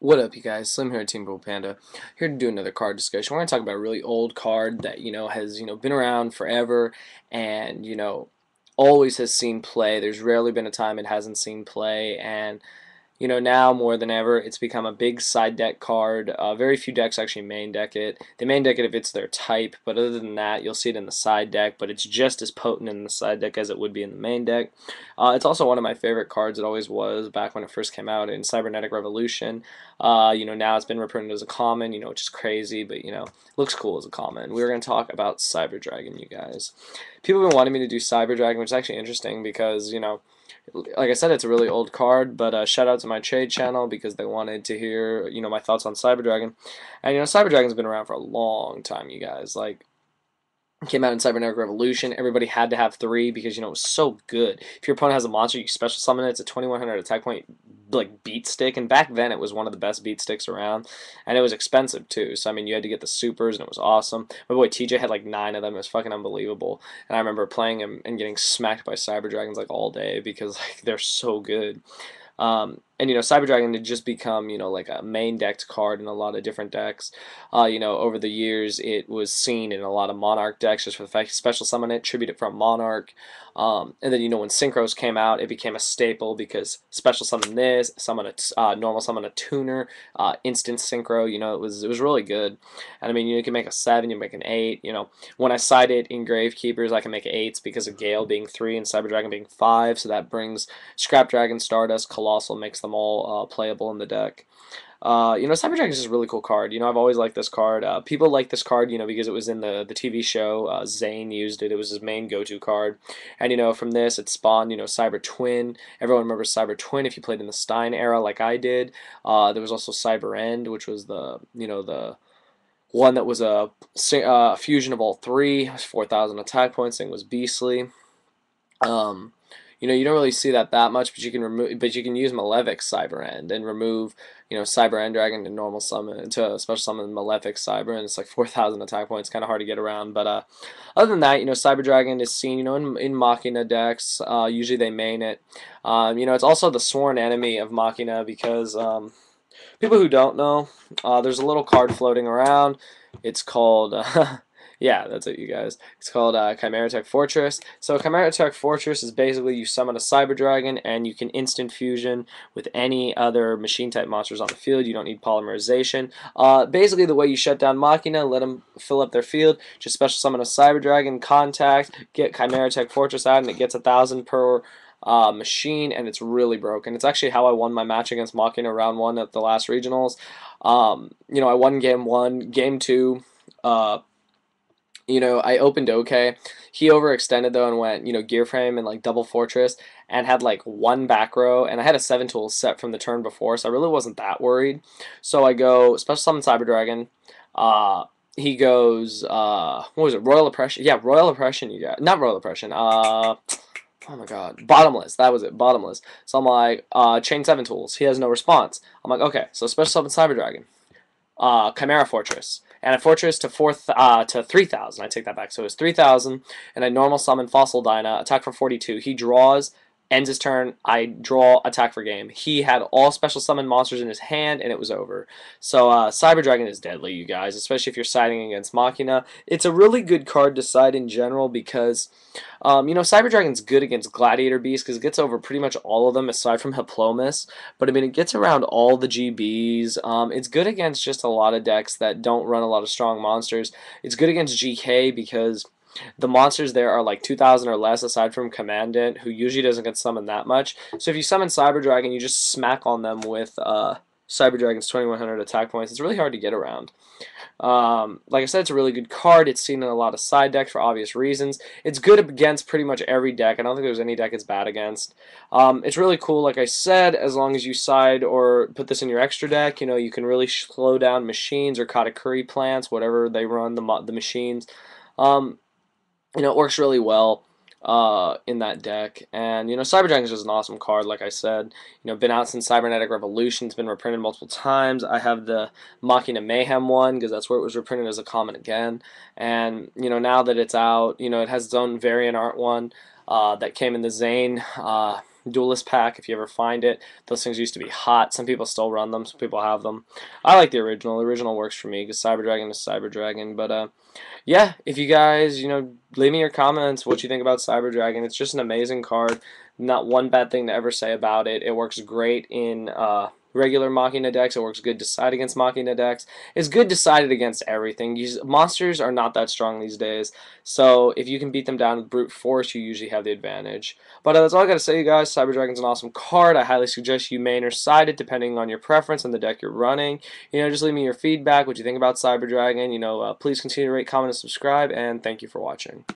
What up, you guys? Slim here at SlimXTeampurplepanda, here to do another card discussion. We're going to talk about a really old card that, has, been around forever and, always has seen play. There's rarely been a time it hasn't seen play, and now more than ever, it's become a big side deck card. Very few decks actually main deck it. They main deck it if it's their type, but other than that, you'll see it in the side deck, but it's just as potent in the side deck as it would be in the main deck. It's also one of my favorite cards. It always was back when it first came out in Cybernetic Revolution. Now it's been reprinted as a common, which is crazy, but, looks cool as a common. We're going to talk about Cyber Dragon, you guys. People have been wanting me to do Cyber Dragon, which is actually interesting because, like I said, it's a really old card, but shout out to my trade channel because they wanted to hear, my thoughts on Cyber Dragon. And, Cyber Dragon's been around for a long time, you guys. Like, came out in Cybernetic Revolution. Everybody had to have 3 because, it was so good. If your opponent has a monster, you special summon it. It's a 2100 attack point, like, beat stick. And back then, it was one of the best beat sticks around. And it was expensive, too. So, I mean, you had to get the supers, and it was awesome. My boy TJ had, like, 9 of them. It was fucking unbelievable. And I remember playing him and getting smacked by Cyber Dragons, like, all day because, like, they're so good. And Cyber Dragon had just become like a main decked card in a lot of different decks. Over the years it was seen in a lot of Monarch decks just for the fact you special summon it, tribute it from Monarch. And then when Synchros came out, it became a staple because special summon this, summon a normal summon a tuner, instant synchro. It was really good. And I mean you can make a 7, you can make an 8. When I side it in Gravekeepers, I can make 8s because of Gale being 3 and Cyber Dragon being 5. So that brings Scrap Dragon, Stardust, Colossal, makes them all playable in the deck. Cyber Dragon is just a really cool card. I've always liked this card. People like this card, because it was in the TV show. Zane used it. It was his main go-to card. And, from this, it spawned, Cyber Twin. Everyone remembers Cyber Twin if you played in the Stein era like I did. There was also Cyber End, which was the one that was a fusion of all 3. It was 4,000 attack points. Thing was beastly. You don't really see that much, but you can remove, but you can use Malefic Cyber End and remove, Cyber End Dragon to normal summon to special summon Malefic Cyber, and it's like 4,000 attack points, kind of hard to get around. But other than that, Cyber Dragon is seen, in Machina decks. Usually they main it. It's also the sworn enemy of Machina because people who don't know, there's a little card floating around. It's called. Yeah, that's it, you guys. It's called Chimera Fortress. So Chimera Fortress is basically you summon a Cyber Dragon and you can instant fusion with any other machine-type monsters on the field. You don't need polymerization. Basically, the way you shut down Machina, let them fill up their field, just special summon a Cyber Dragon, contact, get Chimera Fortress out, and it gets 1,000 per machine, and it's really broken. It's actually how I won my match against Machina round 1 at the last regionals. I won game 1. Game 2, I opened okay. He overextended though and went, Gear Frame and like Double Fortress and had like 1 back row, and I had a 7 tool set from the turn before, so I really wasn't that worried. So I go Special Summon Cyber Dragon. He goes, what was it? Royal Oppression. Yeah, Royal Oppression. You got not Royal Oppression. Oh my god, Bottomless. That was it, Bottomless. So I'm like, Chain 7 tools. He has no response. I'm like, okay, so Special Summon Cyber Dragon. Chimera Fortress. And a fortress to 3,000. I take that back. So it's 3,000, and I normal summon Fossil Dyna, attack for 42. He draws, ends his turn. I draw, attack for game. He had all special summon monsters in his hand, and it was over. So Cyber Dragon is deadly, you guys, especially if you're siding against Machina. It's a really good card to side in general because, Cyber Dragon's good against Gladiator Beasts because it gets over pretty much all of them aside from Hiplomus. But I mean, it gets around all the GBs. It's good against just a lot of decks that don't run a lot of strong monsters. It's good against GK because the monsters there are like 2,000 or less aside from Commandant, who usually doesn't get summoned that much. So if you summon Cyber Dragon, you just smack on them with Cyber Dragon's 2,100 attack points. It's really hard to get around. Like I said, it's a really good card. It's seen in a lot of side decks for obvious reasons. It's good against pretty much every deck. I don't think there's any deck it's bad against. It's really cool, like I said, as long as you side or put this in your extra deck, you can really slow down machines or Katakuri plants, whatever they run, the machines. It works really well in that deck. And, Cyber Dragon is just an awesome card, like I said. Been out since Cybernetic Revolution. It's been reprinted multiple times. I have the Machina Mayhem one because that's where it was reprinted as a common again. And, now that it's out, it has its own variant art one that came in the Zane Duelist pack if you ever find it. Those things used to be hot. Some people still run them. Some people have them. I like the original. The original works for me because Cyber Dragon is Cyber Dragon. But yeah, if you guys, leave me your comments what you think about Cyber Dragon. It's just an amazing card. Not one bad thing to ever say about it. It works great in regular Machina decks. It works good to side against Machina decks. It's good decided against everything. Monsters are not that strong these days, so if you can beat them down with brute force, you usually have the advantage. But that's all I gotta say, you guys. Cyber Dragon's an awesome card. I highly suggest you main or side it depending on your preference and the deck you're running. Just leave me your feedback, what you think about Cyber Dragon. Please continue to rate, comment, and subscribe, and thank you for watching.